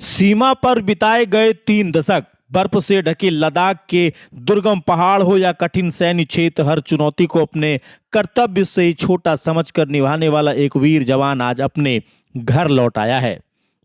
सीमा पर बिताए गए 3 दशक, बर्फ से ढके लद्दाख के दुर्गम पहाड़ हो या कठिन सैन्य क्षेत्र, हर चुनौती को अपने कर्तव्य से ही छोटा समझकर निभाने वाला एक वीर जवान आज अपने घर लौट आया है।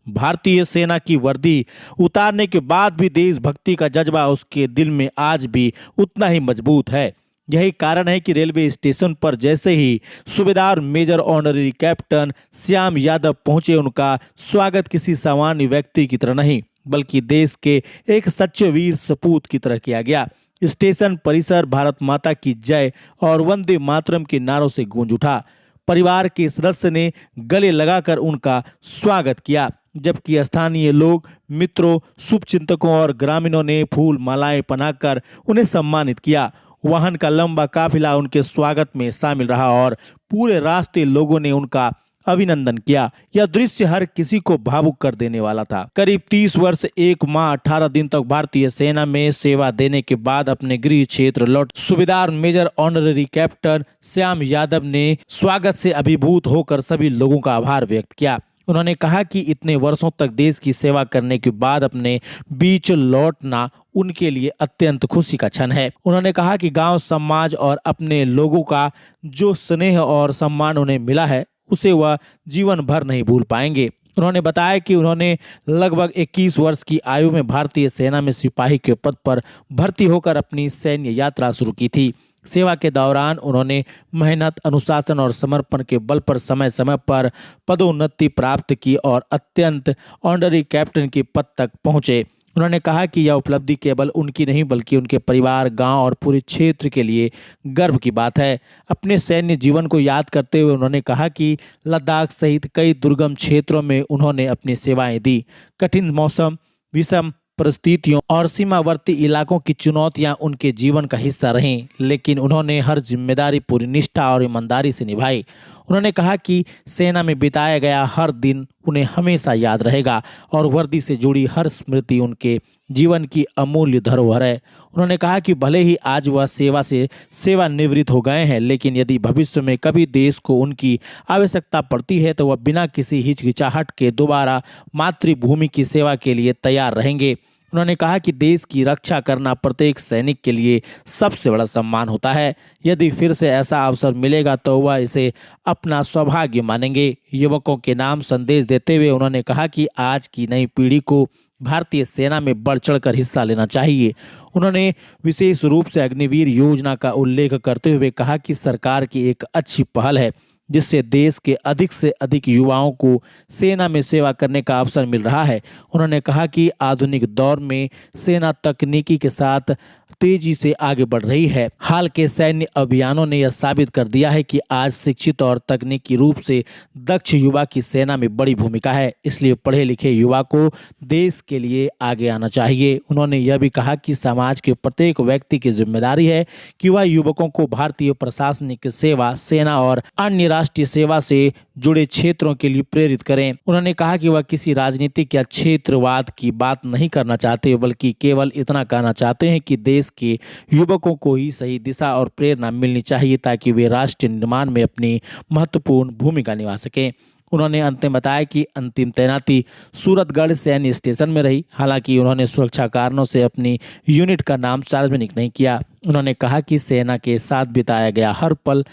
भारतीय सेना की वर्दी उतारने के बाद भी देशभक्ति का जज्बा उसके दिल में आज भी उतना ही मजबूत है। यही कारण है कि रेलवे स्टेशन पर जैसे ही सूबेदार major honorary captain Shyam Yadav पहुंचे, उनका स्वागत किसी सामान्य व्यक्ति की तरह नहीं बल्कि देश के एक सच्चे वीर सपूत की तरह किया गया। स्टेशन परिसर भारत माता की जय और वंदे मातरम के नारों से गूंज उठा। परिवार के सदस्य ने गले लगाकर उनका स्वागत किया, जबकि स्थानीय लोग, मित्रों, शुभचिंतकों और ग्रामीणों ने फूल मालाएं पहनाकर उन्हें सम्मानित किया। वाहन का लंबा काफिला उनके स्वागत में शामिल रहा और पूरे रास्ते लोगों ने उनका अभिनंदन किया। यह दृश्य हर किसी को भावुक कर देने वाला था। करीब 30 वर्ष 1 माह 18 दिन तक भारतीय सेना में सेवा देने के बाद अपने गृह क्षेत्र लौट सूबेदार major honorary captain Shyam Yadav ने स्वागत से अभिभूत होकर सभी लोगों का आभार व्यक्त किया। उन्होंने कहा कि इतने वर्षों तक देश की सेवा करने के बाद अपने बीच लौटना उनके लिए अत्यंत खुशी का क्षण है। उन्होंने कहा कि गांव, समाज और अपने लोगों का जो स्नेह और सम्मान उन्हें मिला है, उसे वह जीवन भर नहीं भूल पाएंगे। उन्होंने बताया कि उन्होंने लगभग 21 वर्ष की आयु में भारतीय सेना में सिपाही के पद पर भर्ती होकर अपनी सैन्य यात्रा शुरू की थी। सेवा के दौरान उन्होंने मेहनत, अनुशासन और समर्पण के बल पर समय समय पर पदोन्नति प्राप्त की और अत्यंत ऑनररी कैप्टन के पद तक पहुंचे। उन्होंने कहा कि यह उपलब्धि केवल उनकी नहीं बल्कि उनके परिवार, गांव और पूरे क्षेत्र के लिए गर्व की बात है। अपने सैन्य जीवन को याद करते हुए उन्होंने कहा कि लद्दाख सहित कई दुर्गम क्षेत्रों में उन्होंने अपनी सेवाएं दी। कठिन मौसम, विषम परिस्थितियों और सीमावर्ती इलाकों की चुनौतियां उनके जीवन का हिस्सा रहीं, लेकिन उन्होंने हर जिम्मेदारी पूरी निष्ठा और ईमानदारी से निभाई। उन्होंने कहा कि सेना में बिताया गया हर दिन उन्हें हमेशा याद रहेगा और वर्दी से जुड़ी हर स्मृति उनके जीवन की अमूल्य धरोहर है। उन्होंने कहा कि भले ही आज वह सेवा से सेवानिवृत्त हो गए हैं, लेकिन यदि भविष्य में कभी देश को उनकी आवश्यकता पड़ती है तो वह बिना किसी हिचकिचाहट के दोबारा मातृभूमि की सेवा के लिए तैयार रहेंगे। उन्होंने कहा कि देश की रक्षा करना प्रत्येक सैनिक के लिए सबसे बड़ा सम्मान होता है। यदि फिर से ऐसा अवसर मिलेगा तो वह इसे अपना सौभाग्य मानेंगे। युवकों के नाम संदेश देते हुए उन्होंने कहा कि आज की नई पीढ़ी को भारतीय सेना में बढ़ चढ़कर हिस्सा लेना चाहिए। उन्होंने विशेष रूप से अग्निवीर योजना का उल्लेख करते हुए कहा कि सरकार की एक अच्छी पहल है जिससे देश के अधिक से अधिक युवाओं को सेना में सेवा करने का अवसर मिल रहा है। उन्होंने कहा कि आधुनिक दौर में सेना तकनीकी के साथ तेजी से आगे बढ़ रही है। हाल के सैन्य अभियानों ने यह साबित कर दिया है कि आज शिक्षित और तकनीकी रूप से दक्ष युवा की सेना में बड़ी भूमिका है, इसलिए पढ़े लिखे युवा को देश के लिए आगे आना चाहिए। उन्होंने यह भी कहा कि समाज के प्रत्येक व्यक्ति की जिम्मेदारी है कि वह युवकों को भारतीय प्रशासनिक सेवा, सेना और अन्य राष्ट्रीय सेवा से जुड़े क्षेत्रों के लिए प्रेरित करें। उन्होंने कहा कि वह किसी राजनीतिक या क्षेत्रवाद की बात नहीं करना चाहते, बल्कि केवल इतना कहना चाहते हैं कि देश के युवकों को ही सही दिशा और प्रेरणा मिलनी चाहिए ताकि वे राष्ट्र निर्माण में अपनी महत्वपूर्ण भूमिका निभा सकें। उन्होंने अंत में बताया कि अंतिम तैनाती सूरतगढ़ सैन्य स्टेशन में रही। हालांकि उन्होंने सुरक्षा कारणों से अपनी यूनिट का नाम सार्वजनिक नहीं किया। उन्होंने कहा कि सेना के साथ बिताया गया हर पल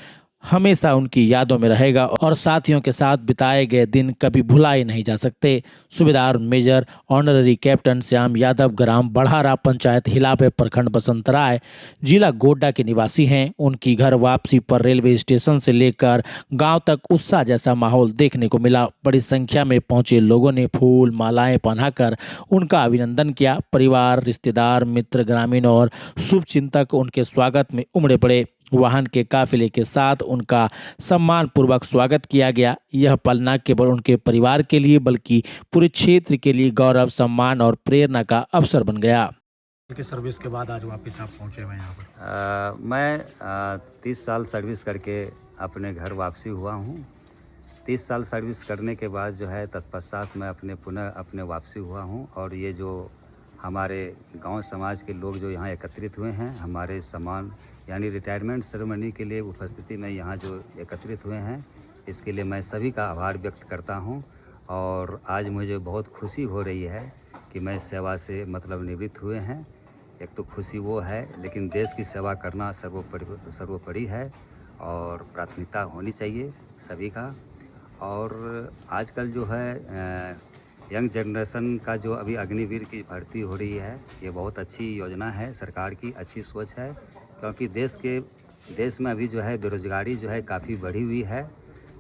हमेशा उनकी यादों में रहेगा और साथियों के साथ बिताए गए दिन कभी भुलाए नहीं जा सकते। Subedar major honorary captain Shyam Yadav ग्राम बढ़ारा, पंचायत हिलापे, प्रखंड बसंतराय, जिला गोड्डा के निवासी हैं। उनकी घर वापसी पर रेलवे स्टेशन से लेकर गांव तक उत्साह जैसा माहौल देखने को मिला। बड़ी संख्या में पहुंचे लोगों ने फूल मालाएं पहनाकर उनका अभिनंदन किया। परिवार, रिश्तेदार, मित्र, ग्रामीण और शुभचिंतक उनके स्वागत में उमड़े पड़े। वाहन के काफिले के साथ उनका सम्मान पूर्वक स्वागत किया गया। यह पल न केवल उनके परिवार के लिए बल्कि पूरे क्षेत्र के लिए गौरव, सम्मान और प्रेरणा का अवसर बन गया। की सर्विस के बाद आज वापस आप पहुंचे हुए यहाँ पर? मैं 30 साल सर्विस करके अपने घर वापसी हुआ हूँ। 30 साल सर्विस करने के बाद जो है तत्पश्चात मैं अपने वापसी हुआ हूँ। और ये जो हमारे गांव समाज के लोग जो यहाँ एकत्रित हुए हैं, हमारे सम्मान यानी रिटायरमेंट सेरेमनी के लिए उपस्थिति में यहाँ जो एकत्रित हुए हैं, इसके लिए मैं सभी का आभार व्यक्त करता हूँ। और आज मुझे बहुत खुशी हो रही है कि मैं सेवा से मतलब निवृत्त हुए हैं। एक तो खुशी वो है, लेकिन देश की सेवा करना सर्वोपरि है और प्राथमिकता होनी चाहिए सभी का। और आजकल जो है यंग जनरेशन का जो अभी अग्निवीर की भर्ती हो रही है, ये बहुत अच्छी योजना है, सरकार की अच्छी सोच है, क्योंकि देश में अभी जो है बेरोजगारी जो है काफ़ी बढ़ी हुई है।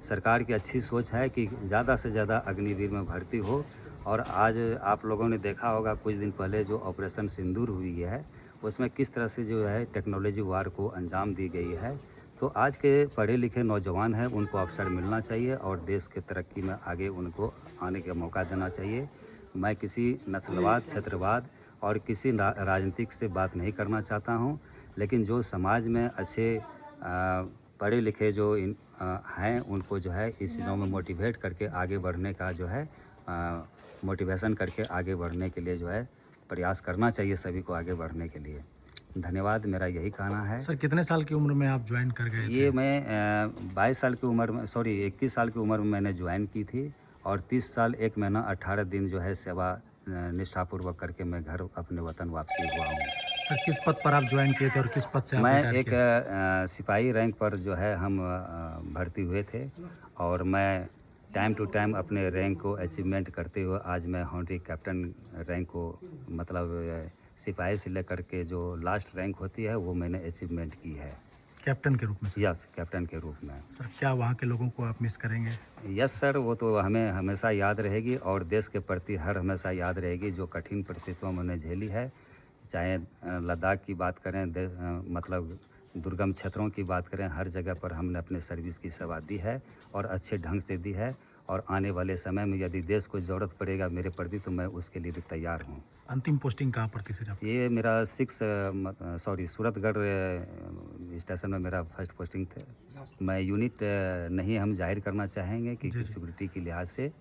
सरकार की अच्छी सोच है कि ज़्यादा से ज़्यादा अग्निवीर में भर्ती हो। और आज आप लोगों ने देखा होगा कुछ दिन पहले जो ऑपरेशन सिंदूर हुई है, उसमें किस तरह से जो है टेक्नोलॉजी वार को अंजाम दी गई है। तो आज के पढ़े लिखे नौजवान हैं, उनको अवसर मिलना चाहिए और देश के तरक्की में आगे उनको आने का मौका देना चाहिए। मैं किसी नस्लवाद, क्षेत्रवाद और किसी राजनीतिक से बात नहीं करना चाहता हूं, लेकिन जो समाज में अच्छे पढ़े लिखे जो हैं, उनको जो है इस चीज़ों में मोटिवेट करके आगे बढ़ने का जो है मोटिवेशन करके आगे बढ़ने के लिए जो है प्रयास करना चाहिए सभी को आगे बढ़ने के लिए। धन्यवाद, मेरा यही कहना है। सर कितने साल की उम्र में आप ज्वाइन कर गए थे? ये मैं 22 साल की उम्र में 21 साल की उम्र में मैंने ज्वाइन की थी और 30 साल 1 महीना 18 दिन जो है सेवा निष्ठापूर्वक करके मैं घर अपने वतन वापसी हुआ हूँ। सर किस पद पर आप ज्वाइन किए थे और किस पद से आप मैं रिटायर एक किए? सिपाही रैंक पर जो है हम भर्ती हुए थे और मैं टाइम टू टाइम अपने रैंक को अचीवमेंट करते हुए आज मैं हॉनरी कैप्टन रैंक को मतलब सिपाही से लेकर के जो लास्ट रैंक होती है वो मैंने अचीवमेंट की है। कैप्टन के रूप में सर? यस, कैप्टन के रूप में। सर क्या वहाँ के लोगों को आप मिस करेंगे? यस सर, वो तो हमें हमेशा याद रहेगी और देश के प्रति हर हमेशा याद रहेगी जो कठिन परिस्थितियों में उन्हें झेली है। चाहे लद्दाख की बात करें, मतलब दुर्गम क्षेत्रों की बात करें, हर जगह पर हमने अपने सर्विस की सेवा दी है और अच्छे ढंग से दी है। और आने वाले समय में यदि देश को ज़रूरत पड़ेगा मेरे प्रति तो मैं उसके लिए भी तैयार हूँ। अंतिम पोस्टिंग कहाँ पर थी सर आप? ये मेरा सूरतगढ़ स्टेशन में मेरा फर्स्ट पोस्टिंग थे। मैं यूनिट नहीं हम जाहिर करना चाहेंगे कि सिक्योरिटी के लिहाज से,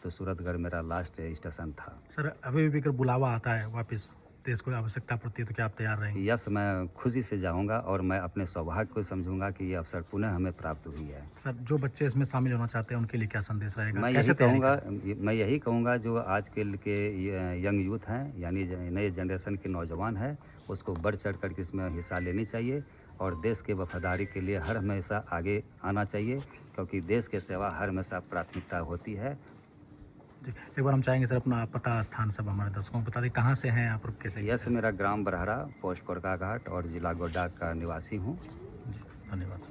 तो सूरतगढ़ मेरा लास्ट स्टेशन था। सर अभी भी अगर बुलावा आता है वापस, देश को आवश्यकता पड़ती है, तो क्या आप तैयार रहेंगे? यस, मैं खुशी से जाऊंगा और मैं अपने सौभाग्य को समझूंगा कि ये अवसर पुनः हमें प्राप्त हुई है। सर जो बच्चे इसमें शामिल होना चाहते हैं उनके लिए क्या संदेश रहेगा? मैं यही कहूँगा जो आज के यंग यूथ हैं, यानी नए जनरेशन के नौजवान हैं, उसको बढ़ चढ़ कर के इसमें हिस्सा लेनी चाहिए और देश के वफादारी के लिए हर हमेशा आगे आना चाहिए, क्योंकि देश के सेवा हर हमेशा प्राथमिकता होती है। जी, एक बार हम चाहेंगे सर अपना पता स्थान सब हमारे दर्शकों को बता दें, कहाँ से हैं आप और कैसे? यस, मेरा ग्राम बरहरा, पोस्ट कोरका घाट और जिला गोड्डा का निवासी हूँ। जी, धन्यवाद।